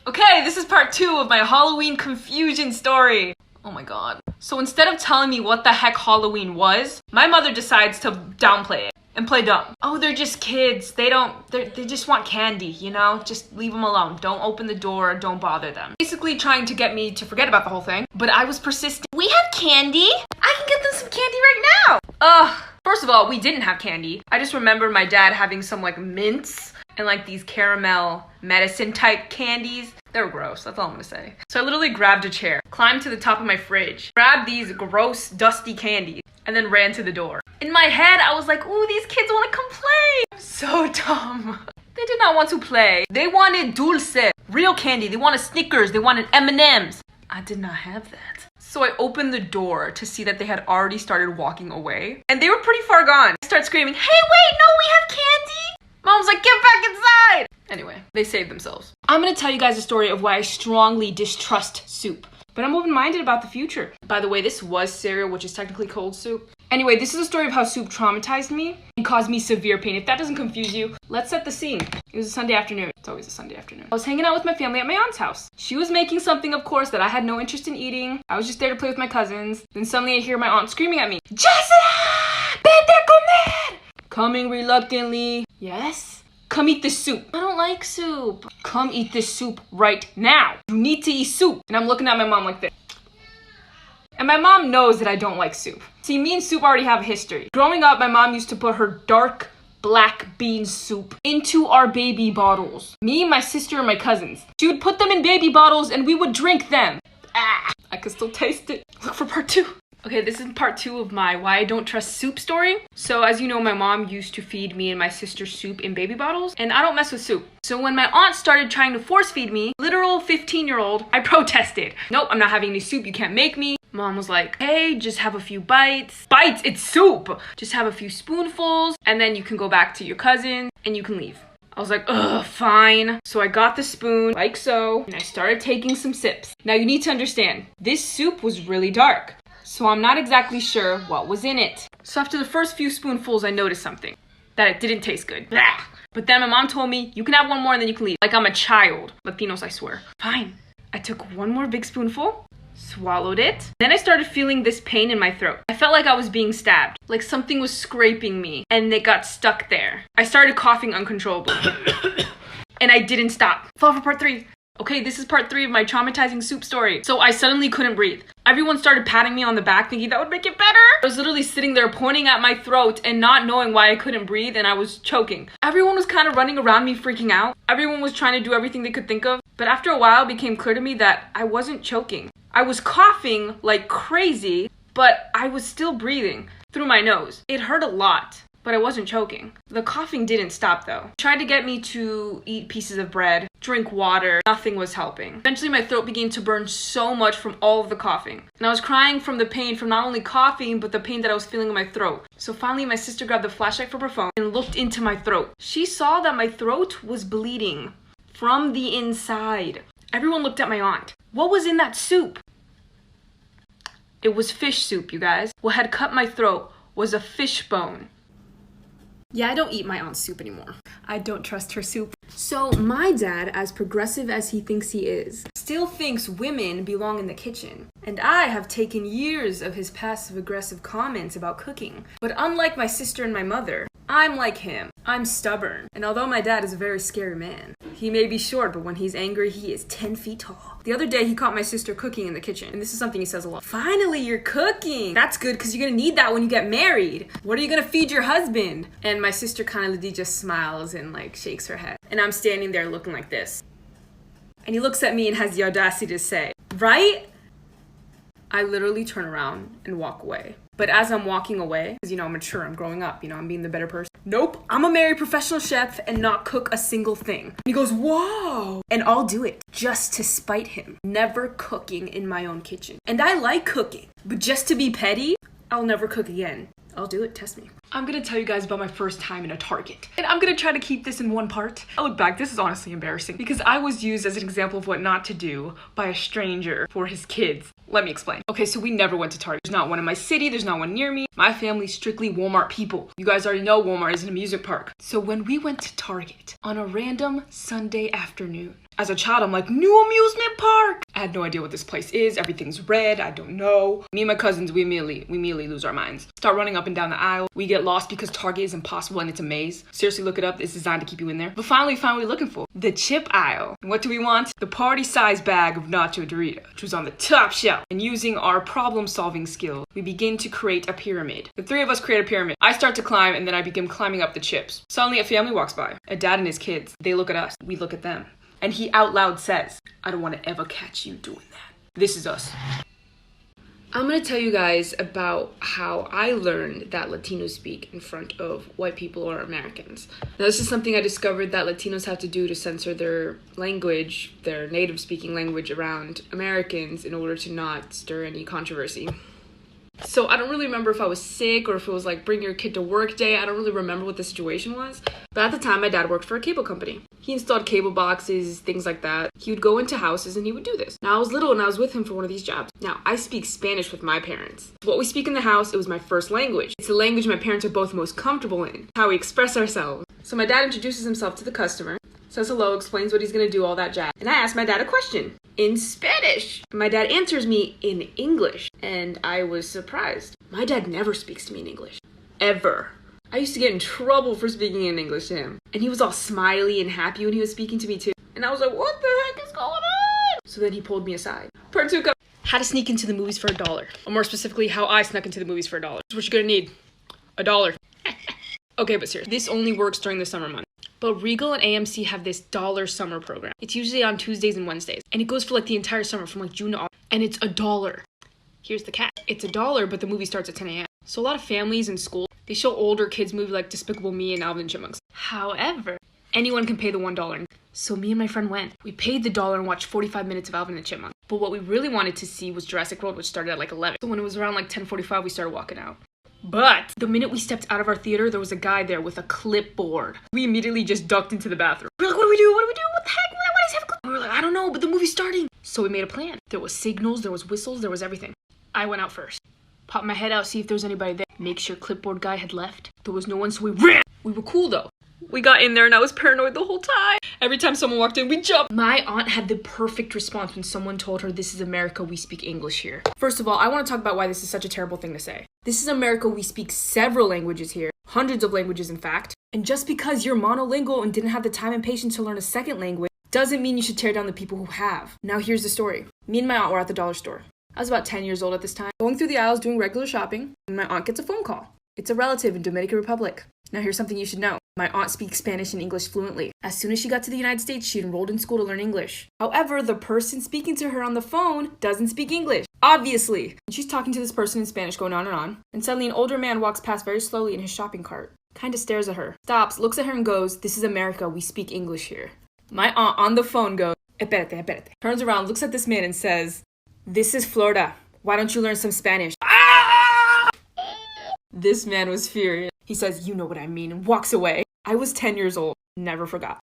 Okay, this is part 2 of my Halloween confusion story. Oh my god. So instead of telling me what the heck Halloween was, my mother decides to downplay it and play dumb. Oh, they're just kids. They just want candy, you know? Just leave them alone. Don't open the door, don't bother them. Basically trying to get me to forget about the whole thing, but I was persistent. We have candy. I can get them some candy right now. First of all, we didn't have candy. I just remember my dad having some like mints and like these caramel medicine type candies. They were gross, that's all I'm gonna say. So I literally grabbed a chair, climbed to the top of my fridge, grabbed these gross, dusty candies, and then ran to the door. In my head, I was like, ooh, these kids wanna come play. So dumb. They did not want to play. They wanted dulce, real candy. They wanted Snickers, they wanted M&Ms. I did not have that. So I opened the door to see that they had already started walking away. And they were pretty far gone. I start screaming, hey, wait, no, we have candy. Mom's like, get back inside. Anyway, they saved themselves. I'm gonna tell you guys a story of why I strongly distrust soup. But I'm open-minded about the future. By the way, this was cereal, which is technically cold soup. Anyway, this is a story of how soup traumatized me and caused me severe pain. If that doesn't confuse you, let's set the scene. It was a Sunday afternoon. It's always a Sunday afternoon. I was hanging out with my family at my aunt's house. She was making something, of course, that I had no interest in eating. I was just there to play with my cousins. Then suddenly I hear my aunt screaming at me, Jessica! Vete a comer! Coming reluctantly. Yes? Come eat this soup. I don't like soup. Come eat this soup right now. You need to eat soup. And I'm looking at my mom like this. And my mom knows that I don't like soup. See, me and soup already have a history. Growing up, my mom used to put her dark black bean soup into our baby bottles. Me, my sister, and my cousins. She would put them in baby bottles and we would drink them. I can still taste it. Look for part 2. Okay, this is part 2 of my why I don't trust soup story. So as you know, my mom used to feed me and my sister soup in baby bottles, and I don't mess with soup. So when my aunt started trying to force feed me, literal 15-year-old, I protested. Nope, I'm not having any soup, you can't make me. Mom was like, hey, just have a few bites. Bites, it's soup. Just have a few spoonfuls, and then you can go back to your cousin, and you can leave. I was like, ugh, fine. So I got the spoon, like so, and I started taking some sips. Now you need to understand, this soup was really dark. So I'm not exactly sure what was in it. So after the first few spoonfuls, I noticed something. That it didn't taste good. Blah. But then my mom told me, you can have one more and then you can leave. Like I'm a child. Latinos, I swear. Fine. I took one more big spoonful, swallowed it. Then I started feeling this pain in my throat. I felt like I was being stabbed. Like something was scraping me and it got stuck there. I started coughing uncontrollably. And I didn't stop. Fall for part 3. Okay, this is part 3 of my traumatizing soup story. So I suddenly couldn't breathe. Everyone started patting me on the back thinking that would make it better. I was literally sitting there pointing at my throat and not knowing why I couldn't breathe and I was choking. Everyone was kind of running around me freaking out. Everyone was trying to do everything they could think of. But after a while it became clear to me that I wasn't choking. I was coughing like crazy, but I was still breathing through my nose. It hurt a lot, but I wasn't choking. The coughing didn't stop though. Tried to get me to eat pieces of bread, drink water, nothing was helping. Eventually my throat began to burn so much from all of the coughing. And I was crying from the pain from not only coughing, but the pain that I was feeling in my throat. So finally my sister grabbed the flashlight from her phone and looked into my throat. She saw that my throat was bleeding from the inside. Everyone looked at my aunt. What was in that soup? It was fish soup, you guys. What had cut my throat was a fish bone. Yeah, I don't eat my aunt's soup anymore. I don't trust her soup. So my dad, as progressive as he thinks he is, still thinks women belong in the kitchen. And I have taken years of his passive-aggressive comments about cooking. But unlike my sister and my mother, I'm like him. I'm stubborn. And although my dad is a very scary man, he may be short, but when he's angry, he is 10 feet tall. The other day, he caught my sister cooking in the kitchen. And this is something he says a lot. Finally, you're cooking. That's good, because you're gonna need that when you get married. What are you gonna feed your husband? And my sister kind of just smiles and like shakes her head. And I'm standing there looking like this. And he looks at me and has the audacity to say, right? I literally turn around and walk away. But as I'm walking away, because, you know, I'm mature, I'm growing up, you know, I'm being the better person. Nope, I'm a married professional chef and not cook a single thing. And he goes, whoa. And I'll do it just to spite him. Never cooking in my own kitchen. And I like cooking, but just to be petty, I'll never cook again. I'll do it, test me. I'm gonna tell you guys about my first time in a Target. And I'm gonna try to keep this in one part. I look back, this is honestly embarrassing because I was used as an example of what not to do by a stranger for his kids. Let me explain. Okay, so we never went to Target. There's not one in my city, there's not one near me. My family's strictly Walmart people. You guys already know Walmart is an amusement park. So when we went to Target on a random Sunday afternoon, As a child, I'm like, new amusement park. I had no idea what this place is. Everything's red. I don't know. Me and my cousins, we immediately lose our minds. Start running up and down the aisle. We get lost because Target is impossible and it's a maze. Seriously, look it up. It's designed to keep you in there. But finally, we found what we're looking for. The chip aisle. And what do we want? The party-sized bag of nacho Dorito, which was on the top shelf. And using our problem-solving skills, we begin to create a pyramid. The three of us create a pyramid. I start to climb, and then I begin climbing up the chips. Suddenly, a family walks by. A dad and his kids. They look at us. We look at them. And he out loud says, I don't want to ever catch you doing that. This is us. I'm going to tell you guys about how I learned that Latinos speak in front of white people or Americans. Now, this is something I discovered that Latinos have to do to censor their language, their native speaking language, around Americans in order to not stir any controversy. So I don't really remember if I was sick or if it was like bring your kid to work day. I don't really remember what the situation was. But at the time, my dad worked for a cable company. He installed cable boxes, things like that. He would go into houses and he would do this. Now I was little and I was with him for one of these jobs. Now I speak Spanish with my parents. What we speak in the house, it was my first language. It's the language my parents are both most comfortable in. How we express ourselves. So my dad introduces himself to the customer, says hello, explains what he's gonna do, all that jazz. And I asked my dad a question in Spanish. My dad answers me in English, and I was surprised. My dad never speaks to me in English. Ever. I used to get in trouble for speaking in English to him. And he was all smiley and happy when he was speaking to me too. And I was like, what the heck is going on? So then he pulled me aside. Part 2 comes. How to sneak into the movies for $1. Or more specifically, how I snuck into the movies for $1. This is what you're gonna need. $1. Okay, but seriously, this only works during the summer months. But Regal and AMC have this dollar summer program. It's usually on Tuesdays and Wednesdays. And it goes for like the entire summer from like June to August. And it's $1. Here's the catch. It's $1, but the movie starts at 10 a.m. So a lot of families in school, they show older kids movies like Despicable Me and Alvin and Chipmunks. However, anyone can pay the $1. So me and my friend went. We paid the $1 and watched 45 minutes of Alvin and Chipmunks. But what we really wanted to see was Jurassic World, which started at like 11. So when it was around like 10:45, we started walking out. But the minute we stepped out of our theater, there was a guy there with a clipboard. We immediately just ducked into the bathroom. We were like, what do we do? What do we do? What the heck? Why does he have a clipboard? We were like, I don't know, but the movie's starting. So we made a plan. There was signals, there was whistles, there was everything. I went out first. Popped my head out, see if there was anybody there. Make sure clipboard guy had left. There was no one, so we ran. We were cool though. We got in there and I was paranoid the whole time. Every time someone walked in, we jumped. My aunt had the perfect response when someone told her, this is America, we speak English here. First of all, I want to talk about why this is such a terrible thing to say. This is America, we speak several languages here. Hundreds of languages, in fact. And just because you're monolingual and didn't have the time and patience to learn a second language doesn't mean you should tear down the people who have. Now here's the story. Me and my aunt were at the dollar store. I was about 10 years old at this time, going through the aisles doing regular shopping, and my aunt gets a phone call. It's a relative in Dominican Republic. Now here's something you should know. My aunt speaks Spanish and English fluently. As soon as she got to the United States, she enrolled in school to learn English. However, the person speaking to her on the phone doesn't speak English. Obviously. And she's talking to this person in Spanish, going on. And suddenly an older man walks past very slowly in his shopping cart. Kinda stares at her. Stops, looks at her and goes, this is America, we speak English here. My aunt on the phone goes, espérate. Turns around, looks at this man and says, this is Florida. Why don't you learn some Spanish? Ah! This man was furious. He says, you know what I mean, and walks away. I was 10 years old. Never forgot.